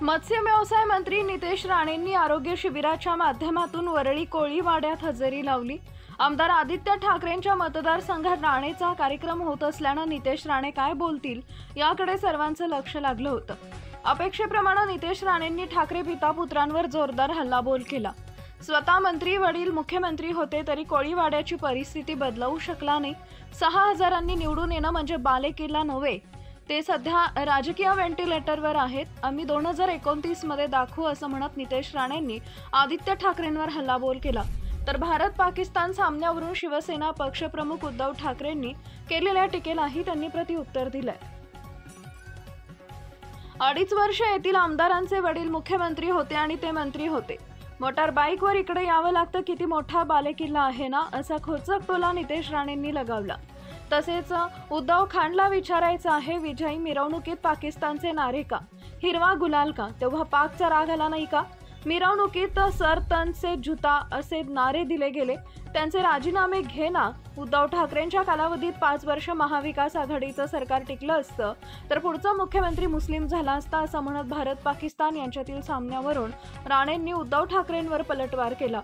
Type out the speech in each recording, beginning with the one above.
मत्स्य व्यवसाय मंत्री नितेश राणेंनी आरोग्य शिबिराच्या माध्यमातून वरळी कोळीवाड्यात हजेरी लावली। आमदार आदित्य ठाकरेंच्या मतदारसंघात राणेचा कार्यक्रम होत असल्यानं नितेश राणे काय बोलतील याकडे सर्वांचं लक्ष लागलं होतं। अपेक्षेप्रमाणे नितेश राणेंनी ठाकरे पिता पुत्रांवर जोरदार हल्लाबोल केला। स्वतः मंत्री वडील मुख्यमंत्री होते तरी कोळीवाड्याची परिस्थिती बदलवू शकला नाही। 6000 निवडून येणं म्हणजे बालेकिल्ला नव्हे, ते सध्या राजकीय व्हेंटिलेटरवर आहेत, आम्ही 2029 मध्ये दाखवू असं म्हणत नितेश राणेंनी आदित्य ठाकरेंवर हल्लाबोल केला। तर भारत पाकिस्तान सामन्यावरून शिवसेना पक्षप्रमुख उद्धव ठाकरेंनी केलेल्या टीकेलाही त्यांनी प्रत्युत्तर दिलंय। 2.5 वर्ष येथील आमदारांचे वडील मुख्यमंत्री होते आणि ते मंत्री होते। मोटार बाईकवर इकडे यावं लागतं, किती मोठा बालेकिल्ला आहे ना, असा खोचक टोला नितेश राणेंनी लगावला। तसेच उद्धव खानला विचारायचं आहे, विजयी मिरवणुकीत पाकिस्तानचे नारे का, हिरवा गुलाल का, तेव्हा पाकचा राग आला नाही का? मिरवणुकीत सर तन से जुता असे नारे दिले गेले, त्यांचे राजीनामे घे ना। उद्धव ठाकरेंच्या कालावधीत 5 वर्ष महाविकास आघाडीचं सरकार टिकलं असतं तर पुढचा मुख्यमंत्री मुस्लिम झाला असता असं म्हणत भारत पाकिस्तान यांच्यातील सामन्यावरून राणेंनी उद्धव ठाकरेंवर पलटवार केला।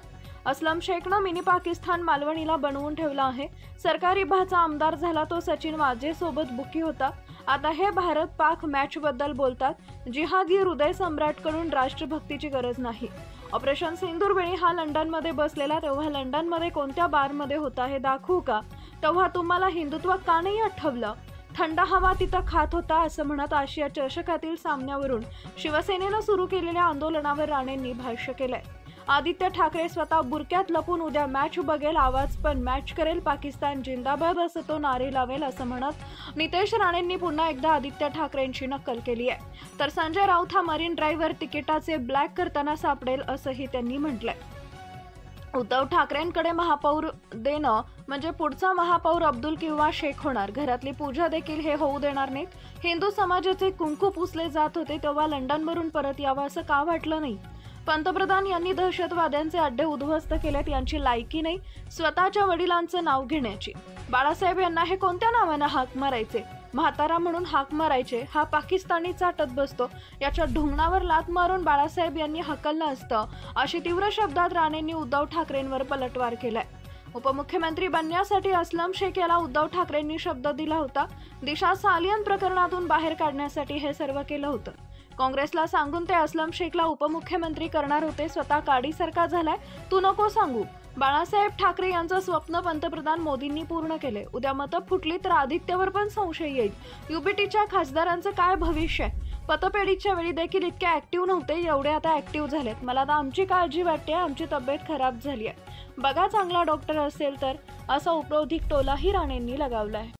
असलम शेखनं मिनी पाकिस्तान मालवणीला बनवून ठेवला आहे। सरकारी भाचा आमदार झाला तो सचिन वाजे सोबत बुकी होता, आता हे भारत पाक मॅच बद्दल बोलतात। जिहादी हृदय सम्राटकडून राष्ट्रभक्तीची गरज नाही। ऑपरेशन सिंदूरवेळी हा लंडनमध्ये बसलेला, तेव्हा लंडनमध्ये कोणत्या बारमध्ये होता हे दाखवू का? तेव्हा तुम्हाला हिंदुत्व का नाही आठवलं? थंड हवा तिथं खात होता असं म्हणत आशिया चषकातील सामन्यावरून शिवसेनेनं सुरू केलेल्या आंदोलनावर राणेंनी भाष्य केलंय। आदित्य ठाकरे स्वतः बुरक्यात लपून उद्या मॅच बघेल, आवाज पण मॅच करेल, पाकिस्तान जिंदाबाद असं तो नारे लावेल असं म्हणत नितेश राणेंनी पुन्हा एकदा आदित्य ठाकरेंची नक्कल केली आहे। तर संजय राऊत हा मरीन ड्राईव्हवर तिकिटाचे ब्लॅक करताना सापडेल असंही त्यांनी म्हटलंय। उद्धव ठाकरेंकडे महापौर देणं म्हणजे पुढचा महापौर अब्दुल किंवा शेख होणार। घरातली पूजा देखील हे होऊ देणार नाहीत। हिंदू समाजाचे कुंकू पुसले जात होते तेव्हा लंडनवरून परत यावं असं का वाटलं नाही? पंतप्रधान यांनी दहशतवाद्यांचे अड्डे उद्ध्वस्त केलेत, यांची लायकी नाही स्वतःच्या वडिलांचं नाव घेण्याची। बाळासाहेब यांना हे कोणत्या नावानं हाक मारायचे? म्हातारा म्हणून हाक मारायचे, हा पाकिस्तानी चाटत बसतो, याच्या ढुंगणावर लात मारून बाळासाहेब यांनी हकललं असतं, अशी तीव्र शब्दात राणेंनी उद्धव ठाकरेंवर पलटवार केलाय। उपमुख्यमंत्री बनण्यासाठी असलम शेख याला उद्धव ठाकरेंनी शब्द दिला होता। दिशा सालियन प्रकरणातून बाहेर काढण्यासाठी हे सर्व केलं होतं। काँग्रेसला सांगून ते असलम शेखला उपमुख्यमंत्री करणार होते, स्वतः काडीसारखा झालाय, तू नको सांगू। बाळासाहेब ठाकरे यांचं स्वप्न पंतप्रधान मोदींनी पूर्ण केले। उद्या मतं फुटली तर आदित्यवर पण संशय येईल। युबीटीच्या खासदारांचं काय भविष्य आहे? पतपेढीच्या वेळी देखील इतके ऍक्टिव्ह नव्हते, एवढे आता ऍक्टिव्ह झालेत। मला तर आमची काळजी वाटते, आमची तब्येत खराब झाली आहे, बघा चांगला डॉक्टर असेल तर, असा उपरोधिक टोलाही राणेंनी लगावलाय।